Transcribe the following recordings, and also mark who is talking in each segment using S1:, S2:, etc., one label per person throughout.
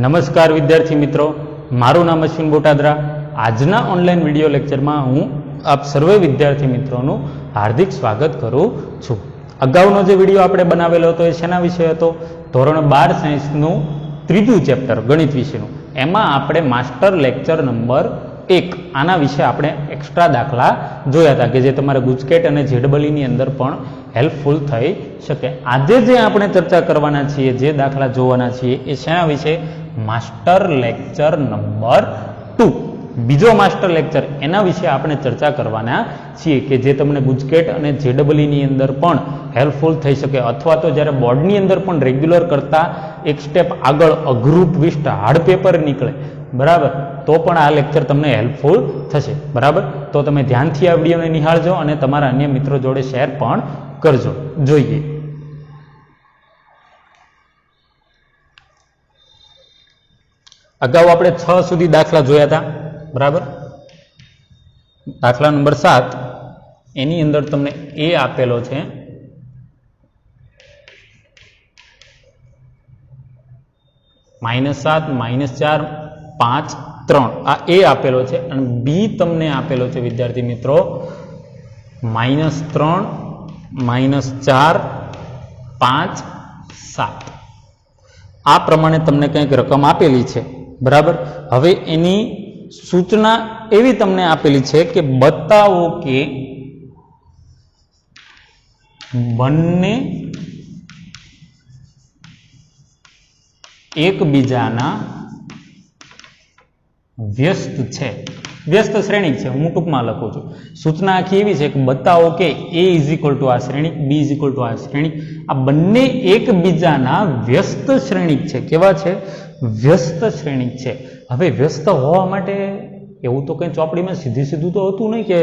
S1: નમસ્કાર વિદ્યાર્થી મિત્રો, મારું નામ અશ્વિન બોટાદરા। આજના ઓનલાઈન વિડીયો લેક્ચરમાં હું આપ સર્વે વિદ્યાર્થી મિત્રોનું હાર્દિક સ્વાગત કરું છું। અગાઉનો જે વિડીયો આપણે બનાવેલો હતો એ શેના વિશે હતો? ધોરણ 12 સાયન્સનું ત્રીજું ચેપ્ટર ગણિત વિશેનું। એમાં આપણે માસ્ટર લેક્ચર નંબર 1 આના વિશે આપણે એક્સ્ટ્રા દાખલા જોયા હતા કે જે તમારે ગુજકેટ અને જેડબલઈ ની અંદર પણ હેલ્પફુલ થઈ શકે। આજે જે આપણે ચર્ચા કરવાના છીએ, જે દાખલા જોવાના છીએ એ શેના વિશે? માસ્ટર લેક્ચર નંબર 2, બીજો માસ્ટર લેક્ચર, એના વિશે આપણે ચર્ચા કરવાના છીએ કે જે તમને ગુજકેટ અને જેડબલઈ ની અંદર પણ હેલ્પફુલ થઈ શકે, અથવા તો જ્યારે બોર્ડની અંદર પણ રેગ્યુલર કરતા એક સ્ટેપ આગળ અઘરું ટ્વિસ્ટ હાર્ડ પેપર નીકળે, બરાબર, તો પણ આ લેક્ચર તમને હેલ્પફુલ થશે, બરાબર। તો તમે ધ્યાનથી આ વિડીયોને નિહાળજો અને તમારા અન્ય મિત્રો જોડે શેર પણ કરજો। જોઈએ અગાઉ આપણે 6 સુધી દાખલા જોયા હતા, બરાબર। દાખલા નંબર 7 એની અંદર તમને એ આપેલો છે -7, -4, 5, 3, આ એ આપેલો છે, અને બી તમને આપેલો છે વિદ્યાર્થી મિત્રો -3, -4, 5, 7 આ પ્રમાણે તમને કંઈક રકમ આપેલી છે, બરાબર। હવે એની સૂચના એવી તમને આપેલી છે કે બતાવો કે બંને એકબીજાના વ્યસ્ત છે, વ્યસ્ત શ્રેણિક છે, હું ટૂંકમાં લખું છું। સૂચના આખી એવી છે કે બતાવો કે a = આ શ્રેણિક, b = આ શ્રેણિક, આ બંને એકબીજાના વ્યસ્ત શ્રેણિક છે। કેવા છે? વ્યસ્ત શ્રેણિક છે। હવે વ્યસ્ત હોવા માટે એવું તો કંઈ ચોપડીમાં સીધું તો હતું નહીં કે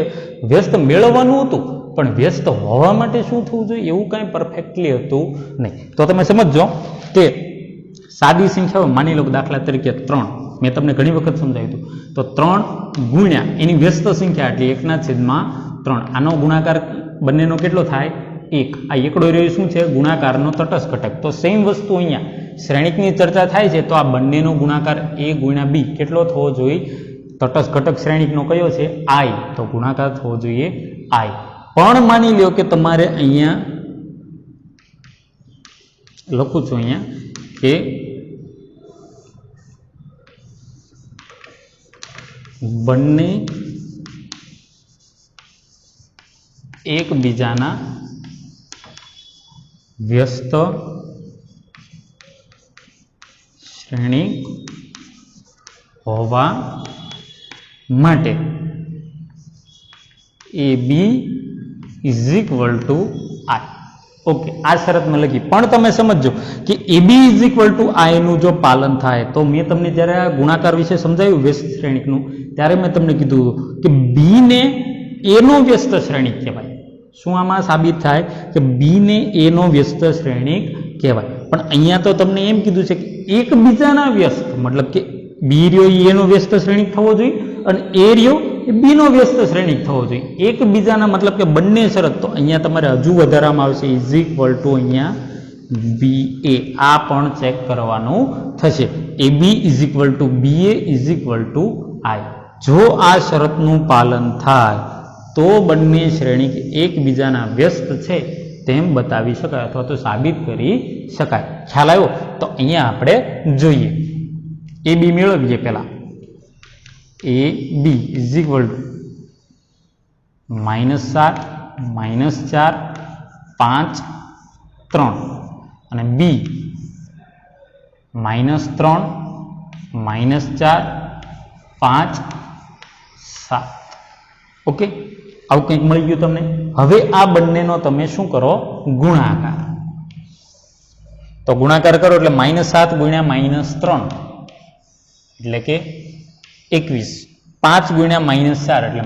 S1: વ્યસ્ત મેળવવાનું હતું, પણ વ્યસ્ત હોવા માટે શું થવું જોઈએ એવું કાંઈ પરફેક્ટલી હતું નહીં। તો તમે સમજો કે સાદી સંખ્યાઓ, માની લો દાખલા તરીકે 3, મેં તમને ઘણી વખત સમજાવ્યું હતું, તો 3 ગુણ્યા એની વ્યસ્ત સંખ્યા એટલે 1/3, આનો ગુણાકાર બંનેનો કેટલો થાય? 1। આ એકડો રહ્યો શું છે? ગુણાકારનો તટસ્થ ઘટક। તો સેમ વસ્તુ અહીંયા શ્રેણિકની ચર્ચા થાય છે, તો આ બંનેનો ગુણાકાર a ગુણ્યા b કેટલો થવો જોઈએ? તટસ્થ ઘટક શ્રેણિકનો કયો છે? i, તો ગુણાકાર થવો જોઈએ i। પણ માની લ્યો કે તમારે અહીંયા લખું છું અહીંયા કે બંને એકબીજાના વ્યસ્ત શ્રેણિક હોવા માટે AB = I। ઓકે, આ શરત મેં લખી, પણ તમે સમજો કે AB = I નું જો પાલન થાય તો મેં તમને જ્યારે આ ગુણાકાર વિશે સમજાવ્યું વ્યસ્ત શ્રેણિકનું, ત્યારે મેં તમને કીધું કે B ને A નો વ્યસ્ત શ્રેણિક કહેવાય। શું આમાં સાબિત થાય કે B ને A નો વ્યસ્ત શ્રેણિક કહેવાય? પણ અહીંયા તો તમને એમ કીધું છે કે એકબીજાના વ્યસ્ત, મતલબ કે B રહ્યો એ A નો વ્યસ્ત શ્રેણિક થવો જોઈએ અને A રહ્યો એ B નો વ્યસ્ત શ્રેણિક થવો જોઈએ। એકબીજાના મતલબ કે બંને શરત, તો અહીંયા તમારે હજુ વધારવામાં આવશે = અહીંયા BA, આ પણ ચેક કરવાનું થશે। AB = BA = I। જો આ શરતનું પાલન થાય તો બંને શ્રેણિક એકબીજાના વ્યસ્ત છે તેમ બતાવી શકાય અથવા તો સાબિત કરી શકાય। ખ્યાલ આવ્યો? તો અહીંયા આપણે જોઈએ, AB મેળવીએ પહેલા। AB = -7, -4, 5, 3, અને B -3, -4, 5, 7। ઓકે, આવું કંઈક મળી ગયું તમને। હવે આ બંનેનો તમે શું કરો? ગુણાકાર। તો ગુણાકાર કરો એટલે -7 ગુણ્યા -3 એટલે કે 21, 5 ગુણ્યા -4 એટલે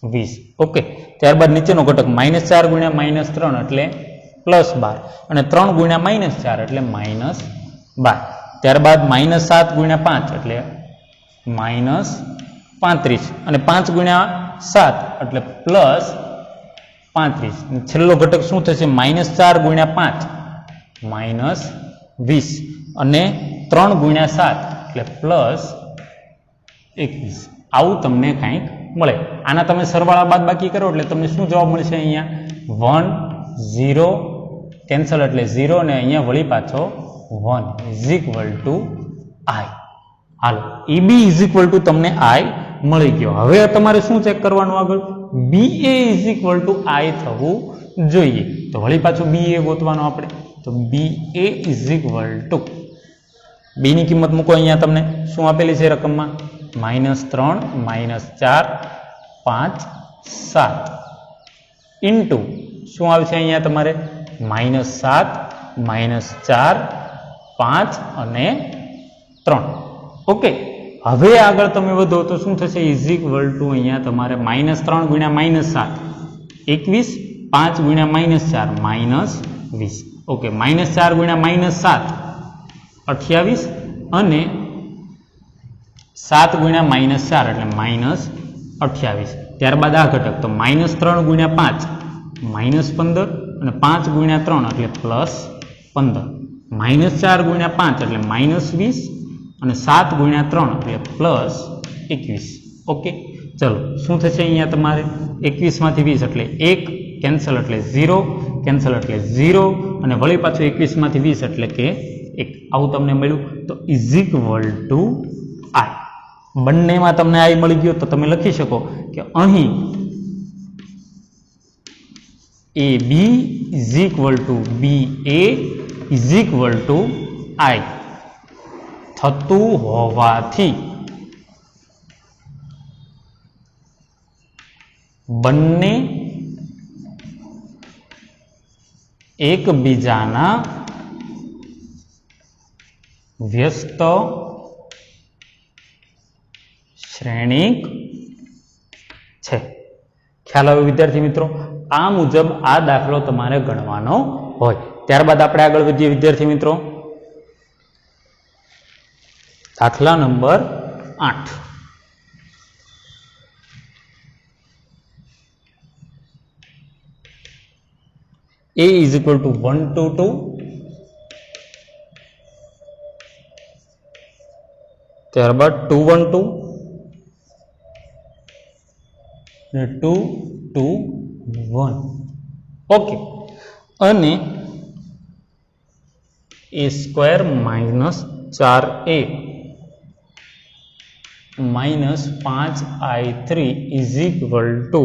S1: -20। ઓકે, ત્યારબાદ નીચેનો ઘટક -4 ગુણ્યા -3 એટલે +12, અને 3 ગુણ્યા -4 એટલે -12, ત્યારબાદ -7 ગુણ્યા 5 એટલે -35, અને 5 ગુણ્યા 7 એટલે +35, છેલ્લો ઘટક શું થશે? -4 ગુણ્યા 5 -20, અને 3 ગુણ્યા 7 એટલે પ્લસ 21 આવું તમને કંઈક મળે. આના તમે સરવાળા બાદ બાકી કરો એટલે તમને શું જવાબ મળશે? અહીંયા 1 0 કેન્સલ એટલે 0 અને અહીંયા વળી પાછો 1 is equal to i. Hello EB is equal two તમને i મળી ગયો. હવે તમારે શું ચેક કરવાનું આગળ? BA is equal to i થવું જોઈએ. તો વળી પાછું BA ગોતવાનું આપણે. તો BA is equal two B ની કિંમત મૂકો. અહીંયા તમને શું આપેલી છે રકમમાં? -3 -4 5 7 ઇન્ટુ શું આવશે અહીંયા તમારે? -7 -4 5 અને 3. ઓકે, હવે આગળ તમે વધો તો શું થશે? ઇઝ ઇક્વલ ટુ અહીંયા તમારે -3 ગુણ્યા -7 21 5 ગુણ્યા -4 -20. ઓકે, -4 ગુણ્યા -7 28 અને 7 ગુણ્યા -4 એટલે -28. ત્યારબાદ આ ઘટક તો -3 ગુણ્યા 5 -15 અને 5 ગુણ્યા 3 એટલે +15. -4 ગુણ્યા 5 એટલે -20 અને 7 ગુણ્યા 3 એટલે +21. ઓકે, ચલો શું થશે અહીંયા તમારે? 21 માંથી 20 એટલે 1 કેન્સલ એટલે 0 કેન્સલ એટલે 0 અને વળી પાછું 21 માંથી 20 એટલે કે 1. આવું તમને મળ્યું. તો ઇઝ ઇક્વલ ટુ i. બંનેમાં તમને i મળી ગયો તો તમે લખી શકો કે અહીં AB is equal two BA is equal to i થતું હોવાથી બંને એકબીજાના વ્યસ્ત શ્રેણીક છે. ખ્યાલ આવ્યો વિદ્યાર્થી મિત્રો? આ મુજબ આ દાખલો તમારે ગણવાનો હોય. ત્યારબાદ આપણે આગળ વધીએ વિદ્યાર્થી મિત્રો. દાખલા number 8. A is equal to 1 to 2. ત્યારબાદ 2 1 2 ને 2 2 1. ઓકે, અને a square -4a -5i3 is equal to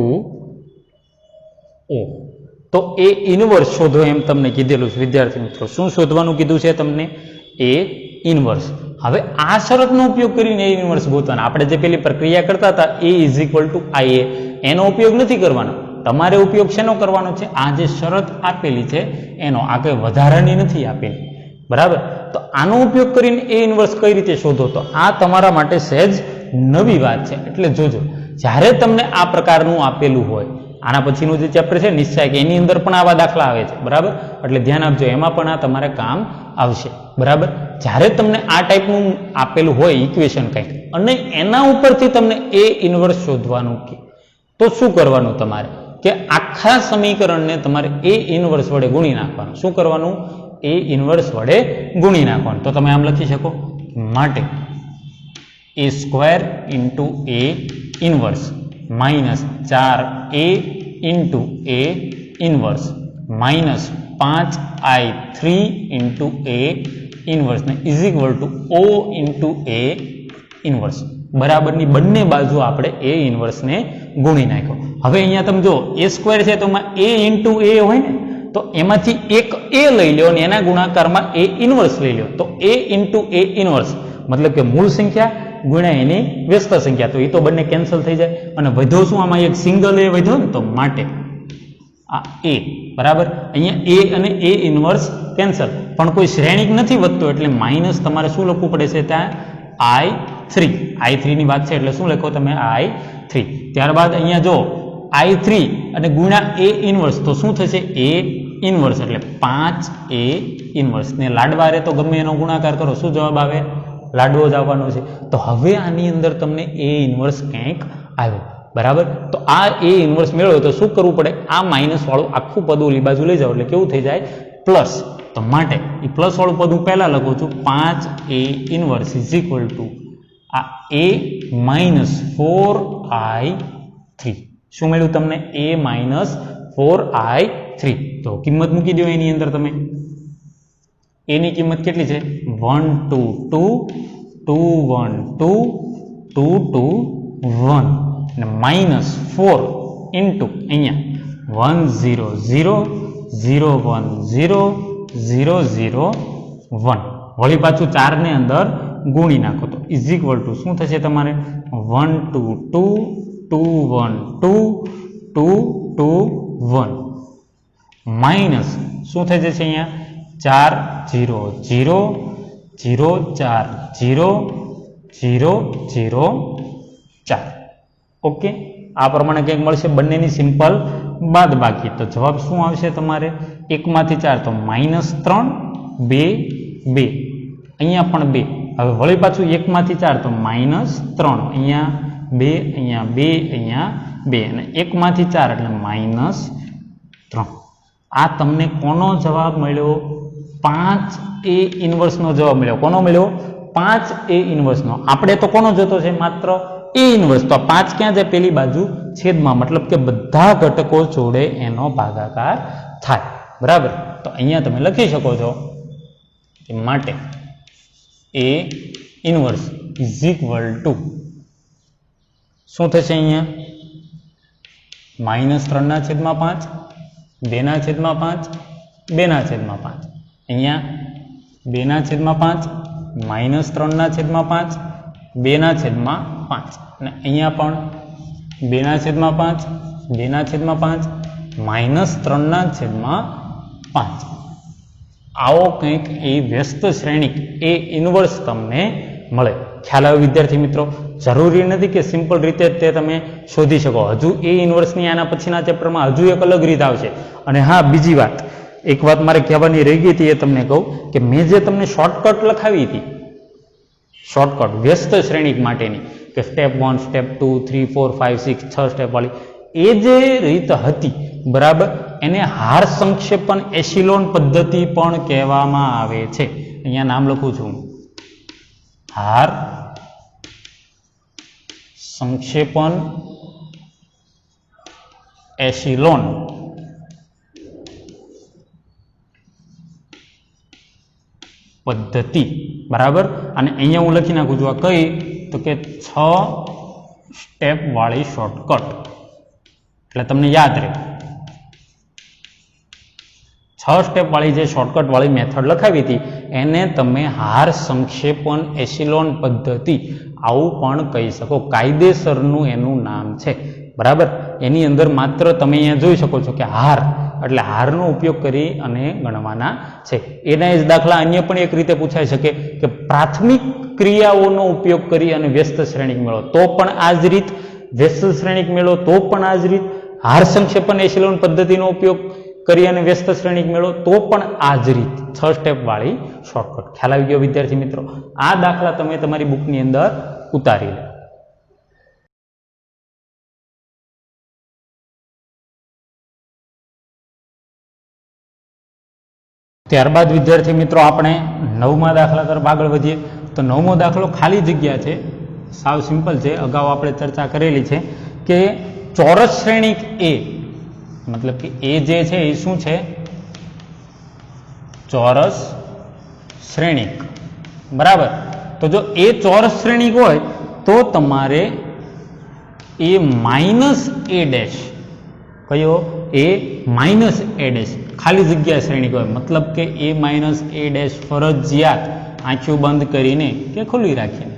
S1: O. તો એ ઇનવર્સ શોધો એમ તમને કીધેલું છે વિદ્યાર્થી મિત્રો. શું શોધવાનું કીધું છે તમને? એ ઇનવર્સ. હવે આ શરતનો ઉપયોગ કરીને એ ઇનવર્સ ગોતવાના. આપણે જે પેલી પ્રક્રિયા કરતા હતા A is equal two IA, એનો ઉપયોગ નથી કરવાનો. તમારે ઉપયોગ શેનો કરવાનો છે? આ જે શરત આપેલી છે એનો. આ કંઈ વધારાની નથી આપેલી, બરાબર? તો આનો ઉપયોગ કરીને એ ઇનવર્સ કઈ રીતે શોધો? તો આ તમારા માટે સહેજ નવી વાત છે, એટલે જોજો. જ્યારે તમને આ પ્રકારનું આપેલું હોય, આના પછીનું જે ચેપ્ટર છે નિશ્ચય કે એની અંદર પણ આવા દાખલા આવે છે, બરાબર? એટલે ધ્યાન આપજો, એમાં પણ આ તમારે કામ આવશે, બરાબર? જ્યારે તમને આ ટાઈપનું આપેલું હોય ઇક્વેશન કંઈક અને એના ઉપરથી તમને એ ઇનવર્સ શોધવાનું કે તો શું કરવાનું તમારે? કે આખા સમીકરણને તમારે એ ઇનવર્સ વડે ગુણી નાખવાનું. શું કરવાનું? એ ઇનવર્સ વડે ગુણી નાખવાનું. તો તમે આમ લખી શકો, માટે a square into a inverse -4a into a inverse -5i3 into a inverse ને is equal to O into a inverse. બરાબરની બંને બાજુ આપણે એ ઇનવર્સને ગુણી નાખ્યો. હવે અહીંયા તમે જો a સ્ક્વેર છે તો એમાં a ઇન્ટુ a હોય ને, તો એમાંથી એક a લઈ લો અને એના ગુણાકારમાં a ઇનવર્સ લઈ લો. તો a ઇન્ટુ a ઇનવર્સ મતલબ કે મૂળ સંખ્યા ગુણ્યા એની વ્યસ્ત સંખ્યા. તો એ તો બંને કેન્સલ થઈ જાય અને વધ્યો શું? આમાં એક સિંગલ એ વધ્યો ને, તો માટે આ a, બરાબર? અહીંયા a અને a ઇનવર્સ કેન્સલ, પણ કોઈ શ્રેણિક નથી વધતો એટલે માઇનસ તમારે શું લખવું પડે છે? ત્યાં i3 ની વાત છે એટલે શું લખો તમે? i3. ત્યારબાદ અહીંયા જો i3 અને ગુણ્યા a ઇનવર્સ, તો શું થશે? a ઇનવર્સ એટલે 5a ઇનવર્સ ને લાડવારે તો ગમે એનો ગુણાકાર કરો, શું જવાબ આવે? લાડવો જ આવવાનો છે. તો હવે આની અંદર તમને a ઇનવર્સ કંઈક આવ્યો, બરાબર? તો આ a ઇનવર્સ મેળવ્યો તો શું કરવું પડે? આ માઇનસ વાળું આખું પદ ઓલી બાજુ લઈ જાઓ એટલે કેવું થઈ જાય? પ્લસ. તો માટે એ પ્લસ વાળું પદ હું પહેલા લખું છું 5a inverse is equal two આ a માઇનસ 4i3. શું મળ્યું તમને? a minus 4i3. તો કિંમત મૂકી દો એની અંદર તમે. a ની કિંમત કેટલી છે? 1 2 2 2 1 2 2 2 1 અને માઇનસ 4 ઇન્ટુ અહીંયા 1 0 0 0 1 0 0 0 1 વળી પાછું 4 ને અંદર ગુણી નાખો તો ઇઝ ઇક્વલ ટુ શું થશે તમારે? 1 2 2 2 1 2 2 2 1 માઇનસ શું થઈ જશે અહીંયા? 4 0 0 0 4 0 0 0 4. ઓકે, આ પ્રમાણે કંઈક મળશે. બંનેની સિમ્પલ બાદ બાકી. તો જવાબ શું આવશે તમારે? 1 માંથી 4 તો માઇનસ 3 2 2 અહીંયા પણ 2. હવે વળી પાછું 1 માંથી 4 તો માઇનસ 3 અહીંયા 2 અહીંયા 2 અહીંયા 2 અને 1 માંથી 4 એટલે માઇનસ 3. આ તમને કોનો જવાબ મળ્યો? 5a ઇન્વર્સનો જવાબ મળ્યો. કોનો મળ્યો? 5a ઇન્વર્સનો. આપણે તો કોનો જોતો છે? માત્ર a ઇન્વર્સ. તો 5 ક્યાં જાય? પેલી બાજુ છેદમાં, મતલબ કે બધા ઘટકો જોડે એનો ભાગાકાર થાય. બરાબર. તો અહીંયા તમે લખી શકો છો કે માટે a inverse is equal two શું થશે અહીંયા? માઇનસ 3/5 2/5 2/5 અહીંયા 2/5 માઇનસ 3/5 2/5 અને અહીંયા પણ 2/5 2/5 માઇનસ 3/5. આવો કંઈક એ વ્યસ્ત શ્રેણિક એ ઇન્વર્સ તમને મળે. ખ્યાલ આવે વિદ્યાર્થી મિત્રો? જરૂરી નથી કે સિમ્પલ રીતે તે તમે શોધી શકો. હજુ એ ઇન્વર્સની આના પછીના ચેપ્ટરમાં હજુ એક અલગ રીત આવશે. અને હા, બીજી વાત, એક વાત મારે કહેવાની રહી ગઈ હતી, એ તમને કહું કે મેં જે તમને શોર્ટકટ લખાવી હતી, શોર્ટકટ વ્યસ્ત શ્રેણિક માટેની, કે સ્ટેપ 1 સ્ટેપ 2 3 4 5 6 6 સ્ટેપ વાળી, એ જે રીત હતી, બરાબર, એને હાર સંક્ષેપન એશિલોન પદ્ધતિ પણ કહેવામાં આવે છે. અહીંયા નામ લખું છું, હાર સંક્ષેપન એશિલોન પદ્ધતિ. બરાબર. અને અહીંયા હું લખી નાખું છું આ કઈ, તો કે 6 સ્ટેપ વાળી શોર્ટકટ. એટલે તમને યાદ રહે, 6 સ્ટેપ વાળી જે શોર્ટકટ વાળી મેથડ લખાવી હતી એને તમે હાર સંક્ષેપન એશિલોન પદ્ધતિ આવું પણ કહી શકો. કાયદેસરનું એનું નામ છે. બરાબર. એની અંદર માત્ર તમે અહીંયા જોઈ શકો છો કે હાર એટલે હારનો ઉપયોગ કરી અને ગણવાના છે. એના જ દાખલા અન્ય પણ એક રીતે પૂછાઈ શકે કે પ્રાથમિક ક્રિયાઓનો ઉપયોગ કરી અને વ્યસ્ત શ્રેણિક મેળવો તો પણ આ જ રીત, વ્યસ્ત શ્રેણિક મેળવો તો પણ આ જ રીત, હાર સંક્ષેપન એશિલોન પદ્ધતિનો ઉપયોગ કરી અને વ્યસ્ત શ્રેણિક મેળવો તો પણ આ જ રીત, 6 સ્ટેપ વાળી શોર્ટકટ. ખ્યાલ આવી ગયો વિદ્યાર્થી મિત્રો? આ દાખલા તમે તમારી બુકની અંદર ઉતારી લો. ત્યારબાદ વિદ્યાર્થી મિત્રો આપણે 9મા દાખલા તરફ આગળ વધીએ. તો 9મો દાખલો ખાલી જગ્યા છે, સાવ સિમ્પલ છે. અગાઉ આપણે ચર્ચા કરેલી છે કે ચોરસ શ્રેણિક એ, મતલબ કે એ જે છે એ શું છે? ચોરસ શ્રેણિક. બરાબર. તો જો એ ચોરસ શ્રેણિક હોય તો તમારે એ માઇનસ એ ડેશ, કયો? એ માઇનસ એ ડેશ ખાલી જગ્યા શ્રેણિક હોય, મતલબ કે એ માઇનસ એ ડેશ ફરજિયાત આંખો બંધ કરીને કે ખુલ્લી રાખીને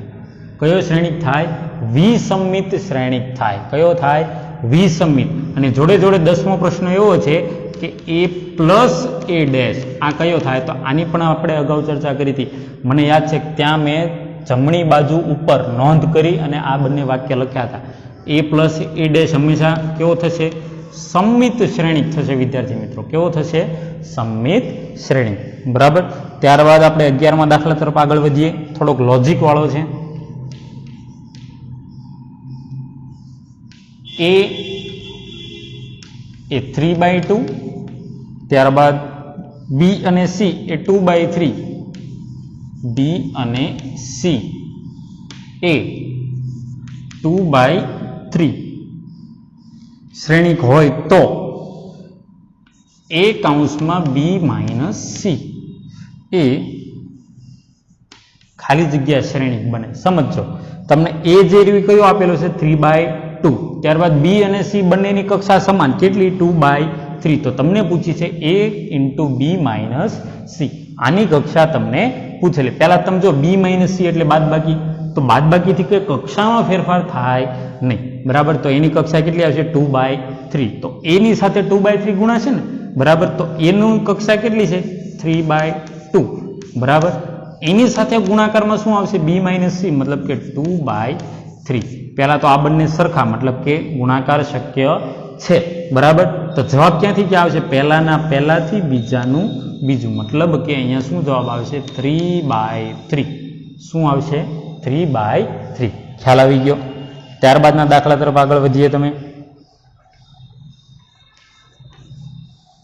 S1: કયો શ્રેણિક થાય? વિસમિત શ્રેણિક થાય. કયો થાય? વિસમિત. અને જોડે જોડે 10મો પ્રશ્ન એવો છે કે એ પ્લસ એ ડેશ આ કયો થાય? તો આની પણ આપણે અગાઉ ચર્ચા કરી હતી. મને યાદ છે કે ત્યાં મેં જમણી બાજુ ઉપર નોંધ કરી અને આ બંને વાક્ય લખ્યા હતા. એ પ્લસ એ ડેશ હંમેશા કેવો થશે? સમમિત શ્રેણિક થશે વિદ્યાર્થી મિત્રો. કેવો થશે? સમમિત શ્રેણિક. બરાબર. ત્યારબાદ આપણે 11મા દાખલા તરફ આગળ વધીએ. થોડોક લોજિક વાળો છે. એ 3/2, ત્યારબાદ બી અને સી એ 2/3, બી અને સી એ 2/3 શ્રેણિક હોય તો એ કૌંસમાં બી માઇનસ સી એ ખાલી જગ્યા શ્રેણિક બને. સમજો તમને એ જે રહ્યું કયું આપેલું છે 3/2, ત્યારબાદ બી અને સી બંનેની કક્ષા સમાન કેટલી 2/3, તો તમને પૂછી છે a into b minus c, આની કક્ષા તમને પૂછેલી. પહેલા તમે જો બી માઇનસ સી એટલે બાદબાકી, તો બાદબાકીથી કોઈ કક્ષામાં ફેરફાર થાય નહીં, બરાબર. તો એની કક્ષા કેટલી આવશે 2/3, તો એની સાથે 2/3 ગુણાશે ને, બરાબર. તો એનું કક્ષા કેટલી છે 3/2, બરાબર. એની સાથે ગુણાકારમાં શું આવશે બી માઇનસ સી, મતલબ કે 2/3. પહેલા તો આ બંને સરખા, મતલબ કે ગુણાકાર શક્ય છે, બરાબર. તો જવાબ ક્યાંથી ક્યાં આવશે, પહેલાના પહેલાથી બીજાનું બીજું, મતલબ કે અહીંયા શું જવાબ આવશે 3/3. શું આવશે 3/3. ખ્યાલ આવી ગયો. ત્યારબાદના દાખલા તરફ આગળ વધીએ. તમે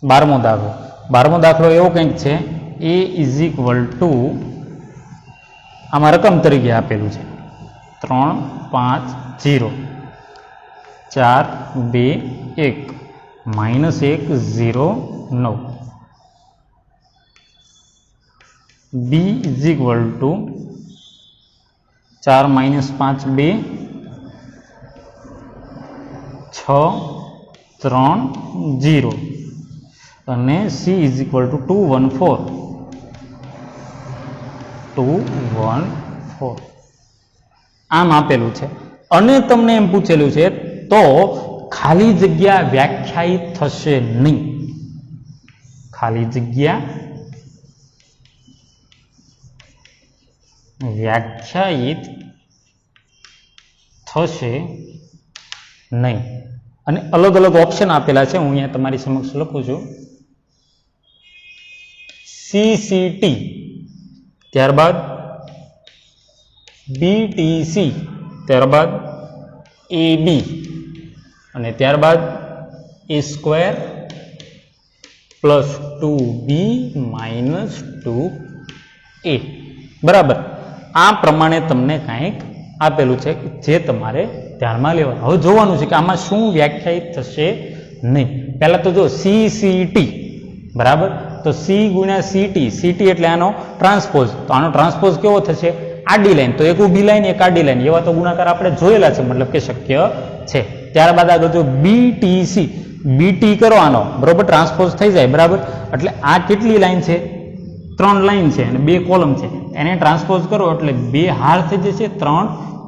S1: 12મો દાખલો એવો કંઈક છે, a ઇઝ ઇક્વલ ટુ, આમાં રકમ તરીકે આપેલું છે 3, 5, 0, 4, 2, 1, -1, 0, 9. b ઇઝ ઇક્વલ ટુ 4 - 5 2, 6, 3, 0 અને c ઇઝ ઇક્વલ ટુ 2, 1, 4, 2, 1, 4 આમ આપેલું છે. અને તમને એમ પૂછેલું છે તો ખાલી જગ્યા વ્યાખ્યાયિત થશે નહીં, ખાલી જગ્યા વ્યાખ્યાયિત થશે નહીં. અને અલગ અલગ ઓપ્શન આપેલા છે, હું અહીંયા તમારી સમક્ષ લખું છું. CCT, ત્યારબાદ BTC, ત્યારબાદ AB અને ત્યારબાદ A² + 2B - 2A, બરાબર. આ પ્રમાણે તમને કંઈક આપેલું છે જે તમારે ધ્યાનમાં લેવાનું. હવે જોવાનું છે કે આમાં શું વ્યાખ્યાયિત થશે નહીં. પહેલા તો જો CCT, બરાબર. તો C × CT, CT એટલે આનો ટ્રાન્સપોઝ, તો આનો ટ્રાન્સપોઝ કેવો થશે આડી લાઈન, તો એક ઊભી લાઈન એક આડી લાઈન, એવા તો ગુણાકાર આપણે જોયેલા છે, મતલબ કે શક્ય છે. ત્યારબાદ આગળ જો BTC, BT કરો આનો, બરોબર, ટ્રાન્સપોઝ થઈ જાય, બરાબર. એટલે આ કેટલી લાઈન છે 3 લાઈન છે અને 2 કોલમ છે, એને ટ્રાન્સપોઝ કરો એટલે 2 હાર થઈ જશે, 3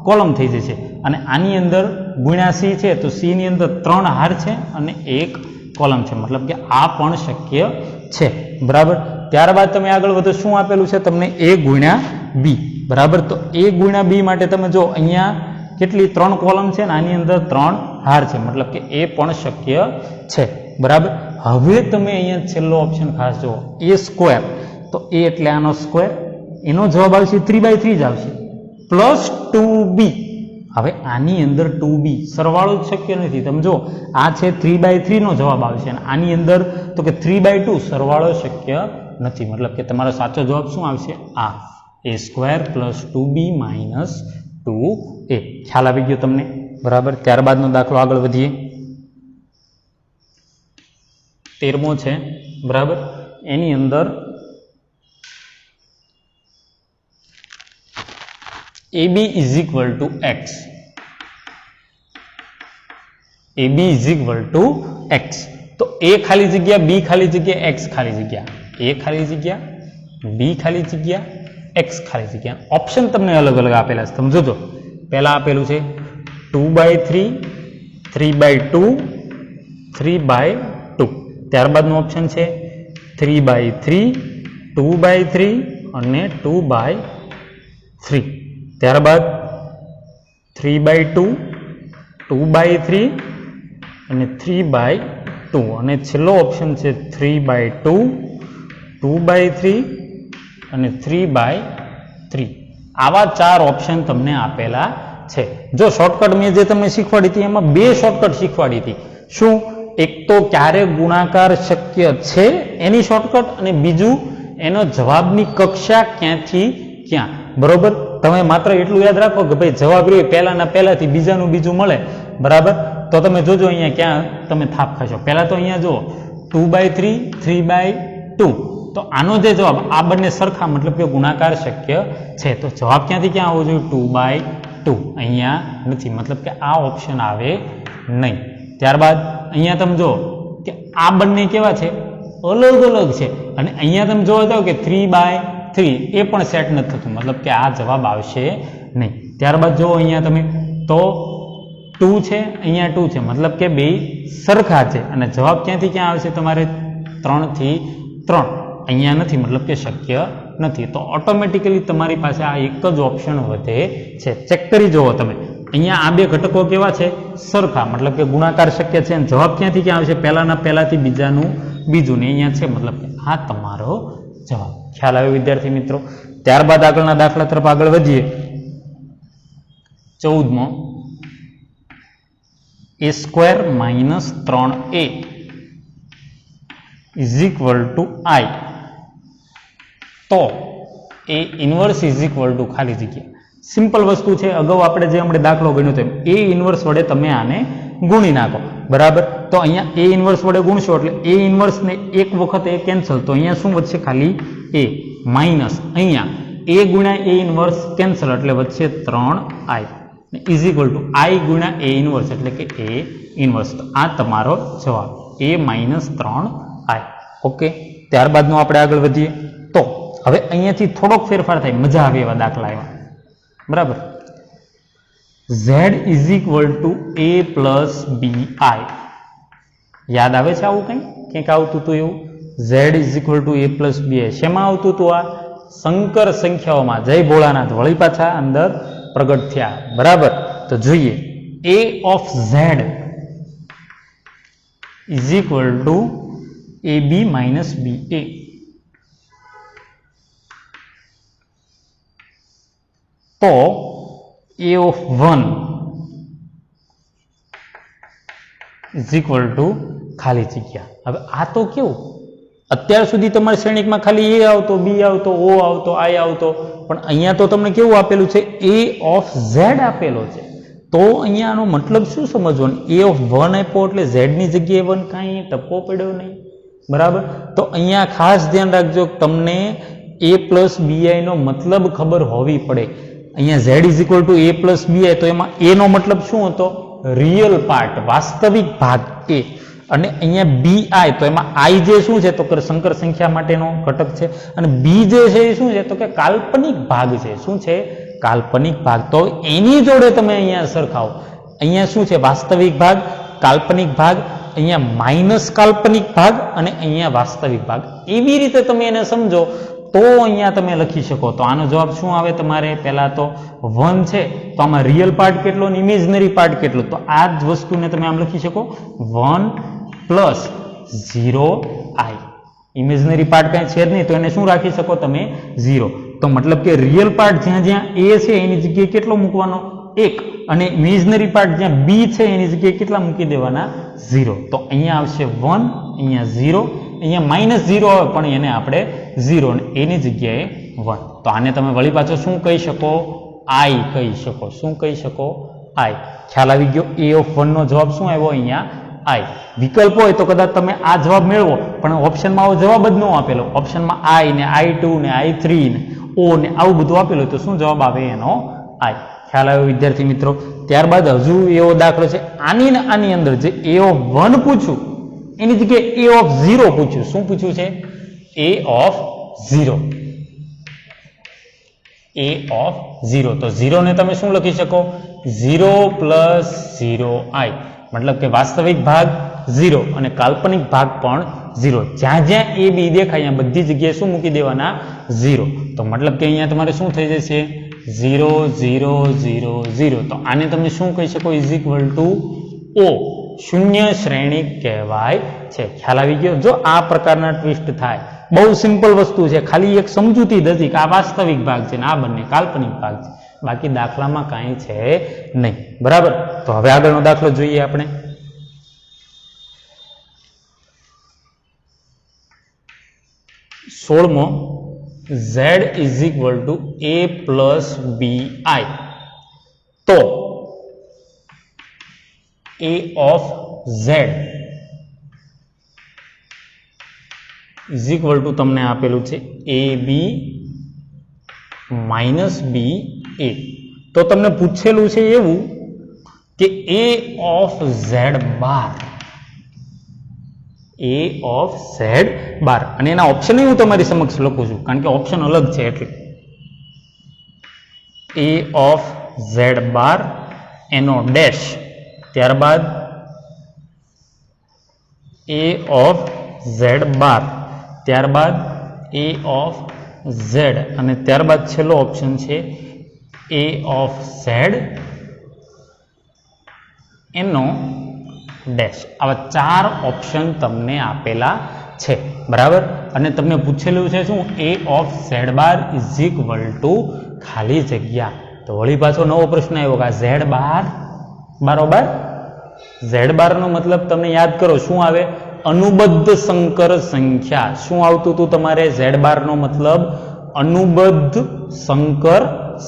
S1: કોલમ થઈ જશે. અને આની અંદર ગુણ્યા C છે, તો C ની અંદર 3 હાર છે અને 1 કોલમ છે, મતલબ કે આ પણ શક્ય છે, બરાબર. ત્યારબાદ તમે આગળ વધો, શું આપેલું છે તમને A × B, બરાબર. તો A × B માટે તમે જો અહીંયા કેટલી 3 કોલમ છે ને આની અંદર 3 હાર છે, મતલબ કે એ પણ શક્ય છે, બરાબર. હવે તમે અહીંયા છેલ્લો ઓપ્શન ખાસ જુઓ, A², તો A એટલે આનો સ્ક્વેર, એનો જવાબ આવશે 3/3 જ આવશે, +2B. હવે આની અંદર 2B સરવાળો જ શક્ય નથી, તમે જો આ છે 3/3 નો જવાબ આવશે અને આની અંદર તો કે 3/2 સરવાળો શક્ય નથી, મતલબ કે તમારો સાચો જવાબ શું આવશે આ A² + 2B - 2A. ખ્યાલ આવી ગયો તમને, બરાબર. ત્યારબાદનો દાખલો આગળ વધીએ. 13મો છે, બરાબર. એની અંદર AB is equal two x, AB is equal two x. તો A ખાલી જગ્યા, B ખાલી જગ્યા, x ખાલી જગ્યા, A ખાલી જગ્યા, B ખાલી જગ્યા, x ખાલી જગ્યા. ઓપ્શન તમને અલગ અલગ આપેલા છે, તમે જોજો. પહેલા આપેલું છે 2/3, 3/2, 3/2. ત્યારબાદનું ઓપ્શન છે 3/3, 2/3 અને 2/3. ત્યારબાદ 3/2, 2/3 અને 3/2 અને છેલ્લો ઓપ્શન છે 3/2, 2/3 અને 3/3. આવા 4 ઓપ્શન તમને આપેલા છે. જો શોર્ટકટ મેં જે તમને શીખવાડી હતી એમાં 2 શોર્ટકટ શીખવાડી હતી. શું? એક તો ક્યારે ગુણાકાર શક્ય છે એની શોર્ટકટ, અને બીજું એનો જવાબની કક્ષા ક્યાંથી ક્યાં. બરોબર, તમે માત્ર એટલું યાદ રાખો કે ભાઈ જવાબ રહ્યો પહેલાના પહેલાથી બીજાનું બીજું મળે. બરાબર, તો તમે જોજો અહીંયા ક્યાં તમે થાપ ખાશો. પહેલા તો અહીંયા જુઓ 2/3, 3/2. તો આનો જે જવાબ, આ બંને સરખા મતલબ કે ગુણાકાર શક્ય છે. તો જવાબ ક્યાંથી ક્યાં આવવો જોઈએ? 2/2. અહીંયા નથી, મતલબ કે આ ઓપ્શન આવે નહીં. ત્યારબાદ અહીંયા તમે જુઓ કે આ બંને કેવા છે? અલગ અલગ છે. અને અહીંયા તમે જોવા જાઓ કે 3/3 એ પણ સેટ નથી થતું, મતલબ કે આ જવાબ આવશે નહીં. ત્યારબાદ જુઓ અહીંયા તમે તો 2 છે, અહીંયા 2 છે, મતલબ કે બે સરખા છે. અને જવાબ ક્યાંથી ક્યાં આવશે તમારે? 3 થી 3. અહીંયા નથી, મતલબ કે શક્ય નથી. તો ઓટોમેટિકલી તમારી પાસે આ એક જ ઓપ્શન વધે છે. ચેક કરી જુઓ તમે, અહીંયા આ બે ઘટકો કેવા છે? સરખા, મતલબ કે ગુણાકાર શક્ય છે. અને જવાબ ક્યાંથી ક્યાં આવશે? પહેલાના પહેલાથી બીજાનું બીજું ને અહીંયા છે, મતલબ કે આ તમારો જવાબ. ખ્યાલ આવ્યો વિદ્યાર્થી મિત્રો? ત્યારબાદ આગળના દાખલા તરફ આગળ વધીએ. 14મો, a² - 3a = I. તો A ઇન્વર્સ ખાલી જગ્યા. સિમ્પલ વસ્તુ છે. અગાઉ આપણે જે હમણાં દાખલો ગણ્યો હતો A ઇન્વર્સ વડે તમે આને ગુણી નાખો. બરાબર, તો અહીંયા A ઇન્વર્સ વડે ગુણશો એટલે A ઇન્વર્સ ને એક વખત A કેન્સલ, તો અહીંયા શું વધશે? ખાલી A માઇનસ અહીંયા A ગુણ્યા A ઇન્વર્સ કેન્સલ એટલે વધશે 3i = I ગુણ્યા A ઇન્વર્સ એટલે કે A ઇન્વર્સ. તો આ તમારો જવાબ A - 3i. ઓકે, ત્યારબાદનું આપણે આગળ વધીએ. તો હવે અહીંયાથી થોડોક ફેરફાર થાય, મજા આવે એવા દાખલા એવા. બરાબર, z = a + bi. યાદ આવે છે આવું કંઈક આવતું હતું એવું? z = a + bi. શેમાં આવતું હતું? આ સંકર સંખ્યાઓમાં. જય ભોળાનાથ, વળી પાછા અંદર પ્રગટ થયા. બરાબર, તો જોઈએ a of z = ab - ba. તો a of 1 = ખાલી જગ્યા. હવે આ તો કેવું? અત્યાર સુધી તમારી શ્રેણીકમાં ખાલી a આવતો, b આવતો, o આવતો, i આવતો, પણ અહીંયા તો તમને કેવું આપેલું છે? a of z આપેલો છે. તો અહીંયા આનો મતલબ શું સમજવાનો? a of 1 આપ્યો એટલે z ની જગ્યાએ 1, કાંઈ ટપ્પો પડ્યો નહીં. બરાબર, તો અહીંયા ખાસ ધ્યાન રાખજો, તમને a + bi નો મતલબ ખબર હોવી પડે. અહીંયા z = a + bi, તો એમાં a નો મતલબ શું હતો? રિયલ પાર્ટ, વાસ્તવિક ભાગ a. અને અહીંયા bi, તો એમાં i જે શું છે? તો કે સંકર સંખ્યા માટેનો ઘટક છે. અને b જે છે એ શું છે? તો કે કાલ્પનિક ભાગ છે. શું છે? કાલ્પનિક ભાગ. તો એની જોડે તમે અહીંયા સરખાવો. અહીંયા શું છે? વાસ્તવિક ભાગ, કાલ્પનિક ભાગ, અહીંયા માઇનસ કાલ્પનિક ભાગ અને અહીંયા વાસ્તવિક ભાગ. એવી રીતે તમે એને સમજો તો અહીંયા તમે લખી શકો. તો આનો જવાબ શું આવે તમારે? પહેલા તો 1 છે, તો આમાં રિયલ પાર્ટ કેટલો અને ઇમેજનરી પાર્ટ કેટલો? તો આ જ વસ્તુને તમે આમ લખી શકો 1 + 0i. ઇમેજનરી પાર્ટ કાંઈ છે જ નહીં, તો એને શું રાખી શકો તમે? 0. તો મતલબ કે રિયલ પાર્ટ જ્યાં જ્યાં a છે એની જગ્યાએ કેટલો મૂકવાનો? 1. અને ઇમેજનરી પાર્ટ જ્યાં b છે એની જગ્યાએ કેટલા મૂકી દેવાના? 0. તો અહીંયા આવશે 1, અહીંયા 0, અહીંયા -0 આવે પણ એને આપણે 0 અને એની જગ્યાએ 1. તો આને તમે વળી પાછો શું કહી શકો? I કહી શકો. શું કહી શકો? I. ખ્યાલ આવી ગયો? a of 1 નો જવાબ શું આવ્યો? અહીંયા I. વિકલ્પ હોય તો કદાચ તમે આ જવાબ મેળવો, પણ ઓપ્શનમાં આવો જવાબ જ ન આપેલો. ઓપ્શનમાં I ને I2 ને I3 ને O ને આવું બધું આપેલું, તો શું જવાબ આવે? એનો I. ખ્યાલ આવ્યો વિદ્યાર્થી મિત્રો? ત્યારબાદ હજુ એવો દાખલો છે, આની ને આની અંદર જે a of 1 પૂછ્યું એની જગ્યાએ a of 0 પૂછ્યું. શું પૂછ્યું છે? a of 0. a of 0. તો 0 ને તમે શું લખી શકો? 0 + 0i. મતલબ કે વાસ્તવિક ભાગ 0 અને કાલ્પનિક ભાગ પણ 0. જ્યાં જ્યાં a b દેખાય ત્યાં બધી જગ્યાએ શું મૂકી દેવાના? 0. તો મતલબ કે અહીંયા તમારે શું થઈ જશે? 0 0 0 0. તો આને તમે શું કહી શકો? = O. શૂન્ય શ્રેણી કહેવાય છે. ખ્યાલ આવી ગયો? જો આ પ્રકારના ટ્વિસ્ટ થાય, બહુ સિમ્પલ વસ્તુ છે, ખાલી એક સમજૂતી જ હતી કે આ વાસ્તવિક ભાગ છે ને આ બંને કાલ્પનિક ભાગ છે, બાકી દાખલામાં કાંઈ છે નહીં. બરાબર, તો હવે આગળનો દાખલો જોઈએ આપણે. 16મો z is equal to a plus bi, તો a of z is equal two તમને આપેલું છે ab માઇનસ ba. તો તમને પૂછેલું છે એવું કે a of z bar, a of z બાર, અને એના ઓપ્શન હું તમારી સમક્ષ લખું છું કારણ કે ઓપ્શન અલગ છે એટલે a ઓફ z બાર એનો ડેશ, ત્યારબાદ a ઓફ z બાર, ત્યારબાદ a ઓફ z, અને ત્યારબાદ છેલ્લો ઓપ્શન છે a ઓફ z એનો ડેશ. આવા 4 ઓપ્શન તમને આપેલા છે, બરાબર. અને તમને પૂછેલું છે શું, a of z bar is equal to ખાલી જગ્યા. તો વળી પાછો નવો પ્રશ્ન આવ્યો કે z બાર બરોબર. z બાર નો મતલબ તમને યાદ કરો શું આવે, અનુબદ્ધ સંકર સંખ્યા. શું આવતું હતું તમારે, z બાર નો મતલબ અનુબદ્ધ સંકર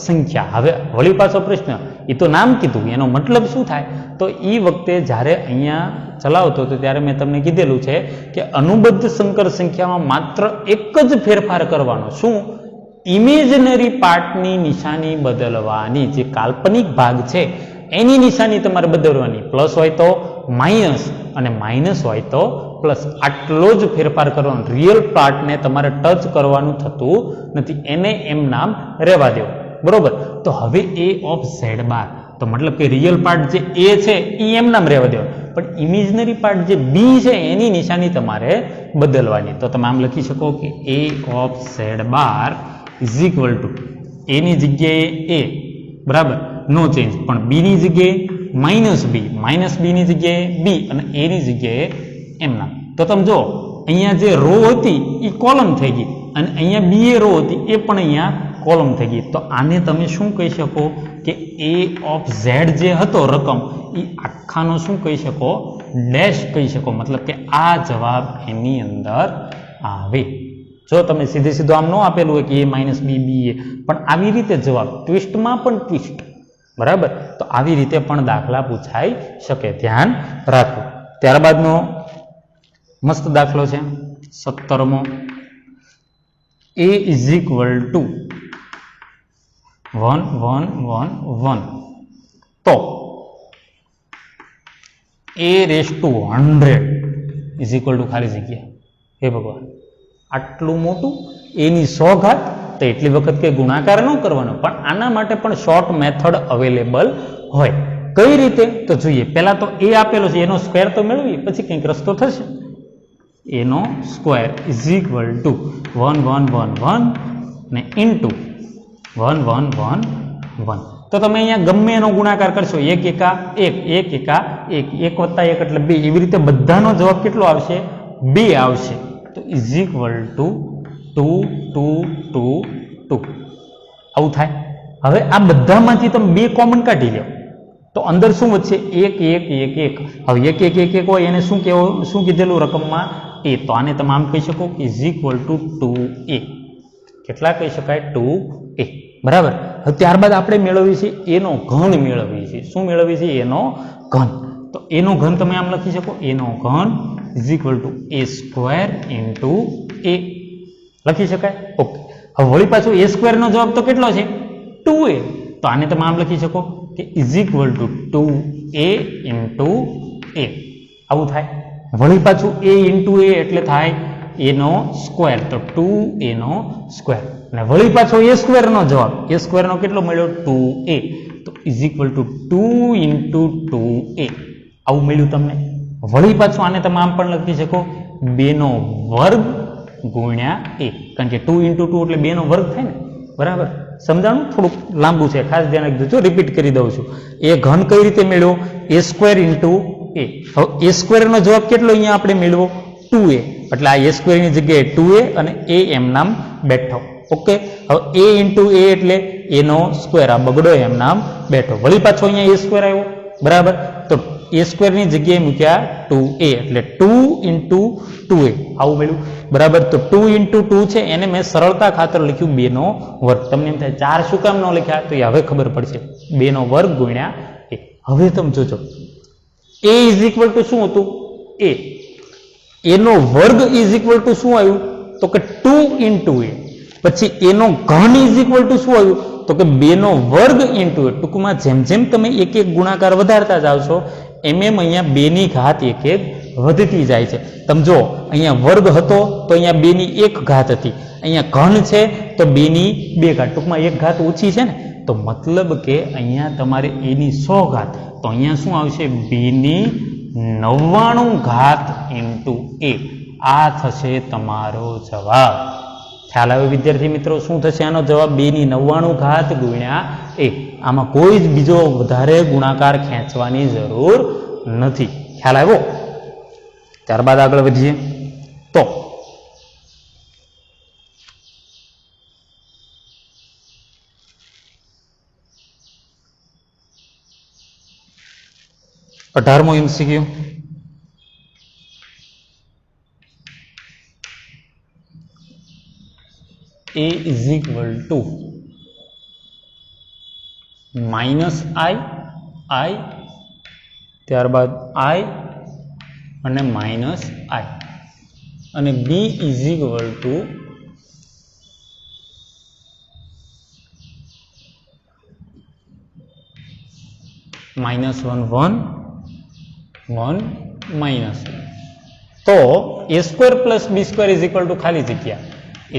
S1: સંખ્યા. હવે વળી પાછો પ્રશ્ન, એ તો નામ કીધું, એનો મતલબ શું થાય, તો એ વખતે જ્યારે અહીંયા ચલાવતો હતો ત્યારે મેં તમને કીધેલું છે કે અનુબદ્ધ સંકર સંખ્યામાં માત્ર એક જ ફેરફાર કરવાનો. શું, ઇમેજનરી પાર્ટની નિશાની બદલવાની. જે કાલ્પનિક ભાગ છે એની નિશાની તમારે બદલવાની. પ્લસ હોય તો માઇનસ અને માઇનસ હોય તો પ્લસ, આટલો જ ફેરફાર કરવાનો. રિયલ પાર્ટને તમારે ટચ કરવાનું થતું નથી, એને એમ નામ રહેવા દેવું, બરોબર. તો હવે a ઓફ z બાર, તો મતલબ કે રિયલ પાર્ટ જે a છે એ એમ નામ રહેવા દેવાનું, પણ ઇમેજનરી પાર્ટ જે b છે એની નિશાની તમારે બદલવાની. તો તમે આમ લખી શકો કે a of z bar is equal to a ની જગ્યાએ a, બરાબર, નો ચેન્જ, પણ b ની જગ્યાએ માઇનસ b, માઇનસ b ની જગ્યાએ b, અને a ની જગ્યાએ એમ નામ. તો તમે જો અહીંયા જે રો હતી એ કોલમ થઈ ગઈ, અને અહીંયા બી એ રો હતી એ પણ અહીંયા કોલમ થઈ ગઈ. તો આને તમે શું કહી શકો કે a ઓફ z જે હતો રકમ એ આખાનો શું કહી શકો, ડેશ કહી શકો. મતલબ કે આ જવાબ એની અંદર આવે. જો તમે સીધે સીધું આમ ન આપેલું હોય કે a minus b b a, પણ આવી રીતે જવાબ ટ્વિસ્ટમાં પણ ટ્વિસ્ટ, બરાબર. તો આવી રીતે પણ દાખલા પૂછાઈ શકે, ધ્યાન રાખો. ત્યારબાદનો મસ્ત દાખલો છે 17મો, a ઇઝ ઇક્વલ ટુ 1 1 1 1, તો a raise to 100 is equal to ખાલી જગ્યા. હે ભગવાન, આટલું મોટું a ની 100 ઘાત, તો એટલી વખત કે ગુણાકાર ન કરવાનો, પણ આના માટે પણ શોર્ટ મેથડ અવેલેબલ હોય. કઈ રીતે તો જોઈએ. પહેલા તો a આપેલો છે, એનો સ્ક્વેર તો મેળવીએ, પછી કંઈક રસ્તો થશે. a નો સ્ક્વેર ઇઝ ઇક્વલ ટુ 1 1 1 1 ને ઇન્ટુ 1 1 1 1. તો તમે અહીંયા ગમે એનો ગુણાકાર કરશો, 1 એકા 1 1 એકા 1 1 વત્તા 1 એટલે 2, એવી રીતે બધાનો જવાબ કેટલો આવશે, 2 આવશે. તો ઇઝ ઇક્વલ ટુ 2 2 2 2 આવું થાય. હવે આ બધામાંથી તમે 2 કોમન કાઢી લો તો અંદર શું વધશે, 1 1 1 1. હવે 1 1 1 1 હોય એને શું કહેવું, શું કીધેલું રકમમાં, a. તો આને તમે આમ કહી શકો ઇઝ ઇક્વલ ટુ 2a. કેટલા કહી શકાય, 2a, બરાબર. હવે ત્યારબાદ આપણે મેળવીએ છીએ એનો ઘન મેળવીએ છીએ. શું મેળવીએ છીએ, એનો ઘન. તો એનો ઘન તમે આમ લખી શકો, એનો ઘન is equal to a square into a લખી શકાય. ઓકે. હવે વળી પાછું a સ્ક્વેર નો જવાબ તો કેટલો છે, 2a. તો આને તમે આમ લખી શકો કે is equal two 2a into a. આવું થાય. વળી પાછું a ઇન્ટુ a એટલે થાય એનો સ્ક્વેર, તો 2a નો સ્ક્વેર. અને વળી પાછો a સ્ક્વેર નો જવાબ, a સ્ક્વેર નો કેટલો મળ્યો, 2a. તો is equal two 2 into 2a. આવું મળ્યું તમને. વળી પાછું આને તમે આમ પણ લખી શકો 2 નો વર્ગ ગુણ્યા a, કારણ કે 2 ઇન્ટુ 2 એટલે 2 નો વર્ગ થાય ને, બરાબર. સમજાણું, થોડુંક લાંબુ છે, ખાસ ધ્યાન રાખજો. રિપીટ કરી દઉં છું. એ ઘન કઈ રીતે મેળવ્યો, a સ્ક્વેર ઇન્ટુ a. હવે a સ્ક્વેર નો જવાબ કેટલો અહીંયા આપણે મેળવો, 2a. એટલે આ a સ્ક્વેર ની જગ્યાએ 2a અને a એમ નામ બેઠો. ઓકે. હવે a ઇન્ટુ a એટલે a નો સ્ક્વેર, આ બગડો એમ નામ બેઠો. વળી પાછો અહીંયા a સ્ક્વેર આવ્યો, બરાબર. તો એ સ્ક્વેરની જગ્યાએ મૂક્યા 2a એટલે 2 into 2a આવું મળ્યું બરાબર. તો 2 into 2 છે એને મેં સરળતા ખાતર લખ્યું 2 નો વર્ગ. તમને એમ થાય 4 શું કામ ન લખ્યા? તો એ હવે ખબર પડશે. 2 નો વર્ગ ગુણ્યા a. હવે તમે જોજો a ઇઝ ઇક્વલ ટુ શું હતું? a. a નો વર્ગ ઇઝ ઇક્વલ ટુ શું આવ્યું? તો કે 2 into a. પછી a નો ઘન ઇઝ ઇક્વલ ટુ શું આવ્યું? તો કે 2 નો વર્ગ ઇન્ટુ એ. ટૂંકમાં જેમ જેમ તમે એક એક ગુણાકાર વધારતા જાવ છો એમ એમ અહીંયા 2 ની ઘાત એક એક વધતી જાય છે. તમે જો અહીંયા વર્ગ હતો તો અહીંયા 2 ની 1 ઘાત હતી, અહીંયા ઘન છે તો 2 ની 2 ઘાત, ટૂંકમાં 1 ઘાત ઓછી છે ને, તો મતલબ કે અહીંયા તમારે a ની 100 ઘાત, તો અહીંયા શું આવશે? 2 ની 99 ઘાત ઇન્ટુ a. આ થશે તમારો જવાબ. ખ્યાલ આવે વિદ્યાર્થી મિત્રો? શું થશે આનો જવાબ? 2 ની 99 ઘાત ગુણ્યા a. આમાં કોઈ જ બીજો વધારે ગુણાકાર ખેંચવાની જરૂર નથી. ખ્યાલ આવ્યો? ત્યારબાદ આગળ વધીએ તો 18મો MCQ. a is equal to -i, ત્યારબાદ i અને -i, અને b is equal to -1 1 1 minus. તો a square plus b square is equal to ખાલી જગ્યા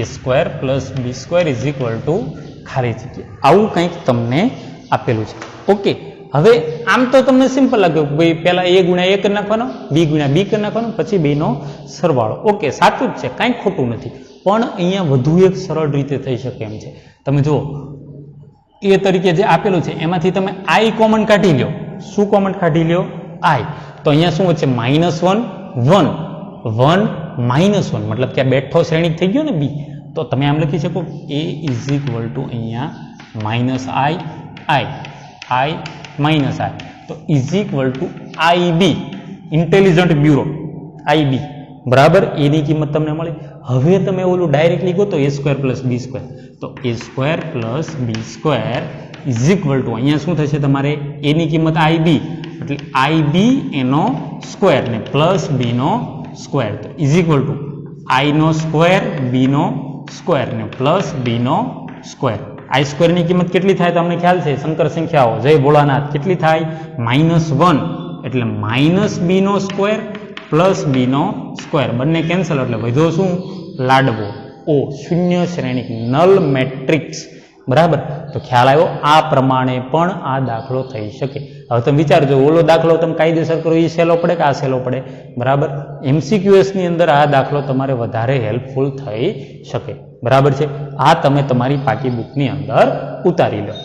S1: a square plus b square is equal to ખાલી જગ્યા. આવું કંઈક તમને આપેલું છે. ઓકે, હવે આમ તો તમને સિમ્પલ લાગ્યું ભાઈ પહેલા a ગુણ્યા a કરી નાખવાનો, b ગુણ્યા b કરી નાખવાનો, પછી બેનો સરવાળો. ઓકે, સાચું જ છે, કાંઈ ખોટું નથી. પણ અહીંયા વધુ એક સરળ રીતે થઈ શકે એમ છે. તમે જુઓ a તરીકે જે આપેલું છે એમાંથી તમે i કોમન કાઢી લો. શું કોમન કાઢી લો? i. તો અહીંયા શું વચ્ચે -1 1 1 -1, મતલબ કે આ બેઠો શ્રેણિક થઈ ગયો ને b. તો તમે આમ લખી શકો a ઇઝ ઇક્વલ ટુ અહીંયા -i i -i, તો is equal two ib, intelligent bureau ib બરાબર. એની કિંમત તમને મળી. હવે તમે ઓલું ડાયરેક્ટલી ગોતો a square plus b square, તો a square plus b square is equal two અહીંયા શું થશે તમારે? a ની કિંમત ib એટલે ib એનો સ્ક્વેર ને પ્લસ b નો સ્ક્વેર, તો ઇઝ ઇક્વલ ટુ i નો સ્ક્વેર b નો સ્ક્વેર ને પ્લસ b નો સ્ક્વેર. i સ્ક્વેર ની કિંમત કેટલી થાય તમને ખ્યાલ છે? શંકર સંખ્યાઓ જય ભોળાનાથ કેટલી થાય? -1 એટલે -b નો સ્ક્વેર પ્લસ b નો સ્ક્વેર, બંને કેન્સલ એટલે વધ્યો શું? લાડવો. ઓ શૂન્ય શ્રેણિક નલ મેટ્રિક્સ બરાબર. તો ખ્યાલ આવ્યો? આ પ્રમાણે પણ આ દાખલો થઈ શકે. હવે તમે વિચારજો ઓલો દાખલો તમે કાયદેસર કરો એ સહેલો પડે કે આ સહેલો પડે? બરાબર. MCQS ની અંદર આ દાખલો તમારે વધારે હેલ્પફુલ થઈ શકે. બરાબર છે. આ તમે તમારી પાકી બુકની અંદર ઉતારી લો.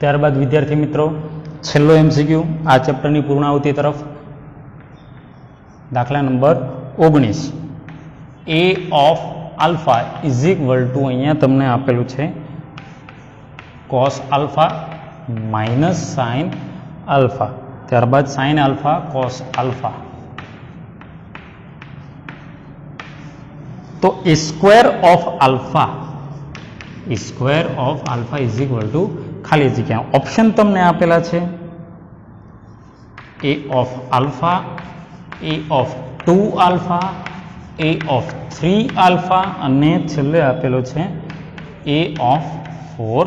S1: ત્યારબાદ વિદ્યાર્થી મિત્રો છેલ્લો MCQ આ ચેપ્ટરની પૂર્ણાહુતિ તરફ. દાખલા number 19. a of alpha is equal two અહીંયા તમને આપેલું છે cos alpha minus sine alpha, ત્યારબાદ સાઇન આલ્ફા cos આલ્ફા. તો a square of alpha is equal to ખાલી જગ્યા ઓપ્શન તમને આપેલા છે a of alpha, a of 2 alpha, a of 3 alpha અને છેલ્લે આપેલો છે a ઓફ 4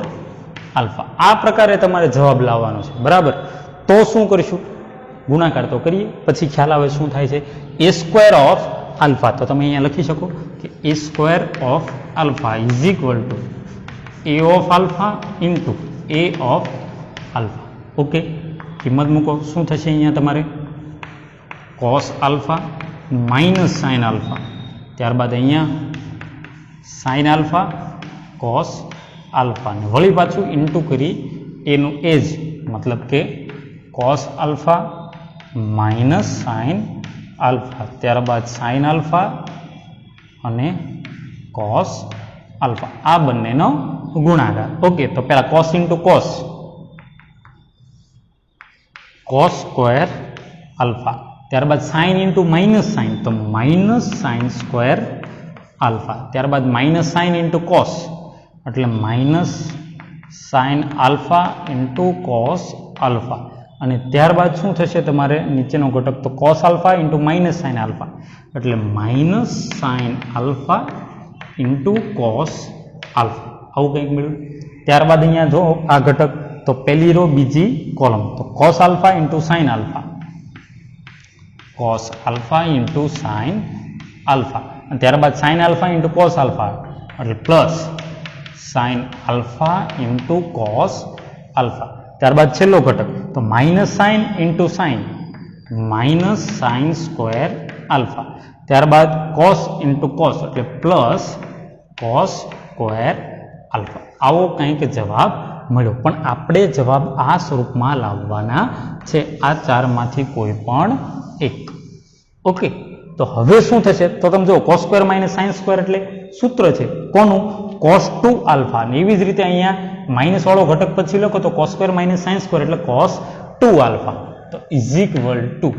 S1: આલ્ફા. આ પ્રકારે તમારે જવાબ લાવવાનો છે. બરાબર. તો શું કરીશું? ગુણાકાર તો કરીએ, પછી ખ્યાલ આવે શું થાય છે. a સ્ક્વેર ઓફ આલ્ફા, તો તમે અહીંયા લખી શકો કે a square of alpha is equal to a of alpha into a of alpha. Okay, કિંમત મૂકો. શું થશે અહીંયા તમારે? cos alpha minus sine alpha, ત્યારબાદ અહીંયા સાઇન આલ્ફા cos આલ્ફા ને વળી પાછું ઇન્ટુ કરી એનું એજ, મતલબ કે cos alpha minus sine alpha, ત્યારબાદ સાઇન આલ્ફા અને cos આલ્ફા, આ બંનેનો ગુણાકાર. ઓકે, તો પહેલા cos into cos, cos square alpha. ત્યારબાદ સાઇન ઇન્ટુ માઇનસ સાઇન, તો માઇનસ સાઇન સ્ક્વેર આલ્ફા. ત્યારબાદ માઇનસ સાઇન ઇન્ટુ કોસ, એટલે minus sine alpha into cos alpha. અને ત્યારબાદ શું થશે તમારે નીચેનો ઘટક, તો cos alpha into minus sine alpha, એટલે minus sine alpha into cos alpha. આવું કંઈક મળ્યું. ત્યારબાદ અહીંયા જો આ ઘટક, તો પહેલી રો બીજી કોલમ, તો cos alpha into sine alpha, cos alpha into sine alpha. અને ત્યારબાદ sine alpha into cos alpha, એટલે plus sine alpha into cos alpha. ત્યારબાદ છેલ્લો ઘટક, તો minus sine into sine, minus sine square alpha. ત્યારબાદ કોસ ઇન્ટુ કોસ, એટલે plus cos square alpha. આવો કંઈક જવાબ મળ્યો. પણ આપણે જવાબ આ સ્વરૂપમાં લાવવાના છે, આ ચારમાંથી કોઈ પણ એક. ઓકે, તો હવે શું થશે, તો તમે જો cos square minus sine square એટલે સૂત્ર છે કોનું, કોસ 2 આલ્ફા. અને એવી જ રીતે અહીંયા માઇનસ વાળો ઘટક પછી લખો તો cos square minus sine square એટલે કોસ 2 આલ્ફા. તો is equal two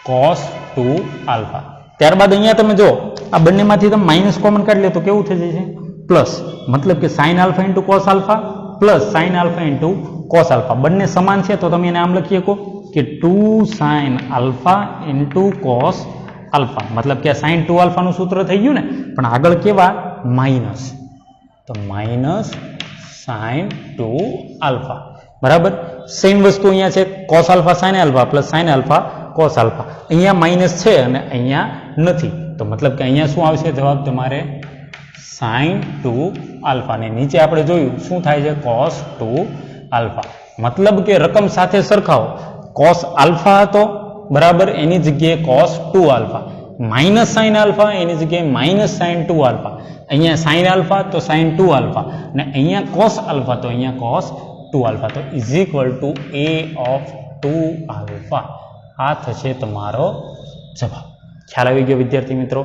S1: cos 2 alpha. ત્યારબાદ અહીંયા તમે જો આ બંનેમાંથી તમે માઇનસ કોમન કાઢી લે તો કેવું થઈ જશે, પ્લસ. મતલબ કે sign alpha into cos alpha plus sine alpha into cos alpha. બંને સમાન છે તો તમે એને આમ લખી શકો કે 2 sign alpha into cos alpha. મતલબ કે સાઇન 2 આલ્ફાનું સૂત્ર થઈ ગયું ને, પણ આગળ કેવા માઇનસ, તો માઇનસ સાઇન 2 આલ્ફા. બરાબર. સેમ વસ્તુ અહીંયા છે, cos alpha sine alpha plus sine alpha cos alpha. અહીંયા માઇનસ છે અને અહીંયા નથી, તો મતલબ કે અહીંયા શું આવશે જવાબ તમારે સાઇન 2 આલ્ફા. ને નીચે આપણે જોયું શું થાય છે, કોસ 2 આલ્ફા. મતલબ કે રકમ સાથે સરખાવો, કોસ આલ્ફા હતો બરાબર, એની જગ્યાએ cos 2 alpha, minus sine alpha એની જગ્યાએ માઇનસ સાઇન 2 આલ્ફા. અહીંયા સાઇન આલ્ફા તો સાઇન 2 આલ્ફા, અને અહીંયા કોસ આલ્ફા તો અહીંયા કોસ 2 આલ્ફા. તો is equal to a of 2 alpha. આ થશે તમારો જવાબ. ખ્યાલ આવી ગયો વિદ્યાર્થી મિત્રો.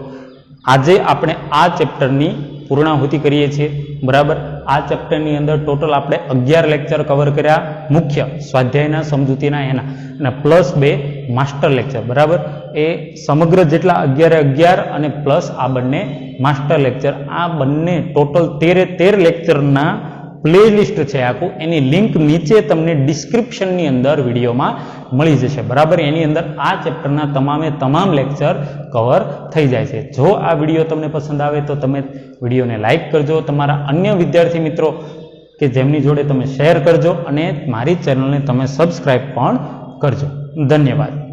S1: આજે આપણે આ ચેપ્ટરની પૂર્ણાહુતિ કરીએ છીએ. બરાબર. આ ચેપ્ટરની અંદર ટોટલ આપણે 11 લેક્ચર કવર કર્યા, મુખ્ય સ્વાધ્યાયના સમજૂતીના એના, અને પ્લસ 2 માસ્ટર લેક્ચર. બરાબર. એ સમગ્ર જેટલા 11 અને પ્લસ આ બંને માસ્ટર લેક્ચર, આ બંને ટોટલ 13 લેક્ચરના પ્લેલિસ્ટ છે આખું, એની લિંક નીચે તમને ડિસ્ક્રિપ્શનની અંદર વિડીયોમાં મળી જશે. બરાબર. એની અંદર આ ચેપ્ટરના તમામ લેક્ચર કવર થઈ જાય છે. જો આ વિડીયો તમને પસંદ આવે તો તમે વિડીયોને લાઈક કરજો, તમારા અન્ય વિદ્યાર્થી મિત્રો કે જેમની જોડે તમે શેર કરજો, અને મારી ચેનલને તમે સબસ્ક્રાઈબ પણ કરજો. ધન્યવાદ.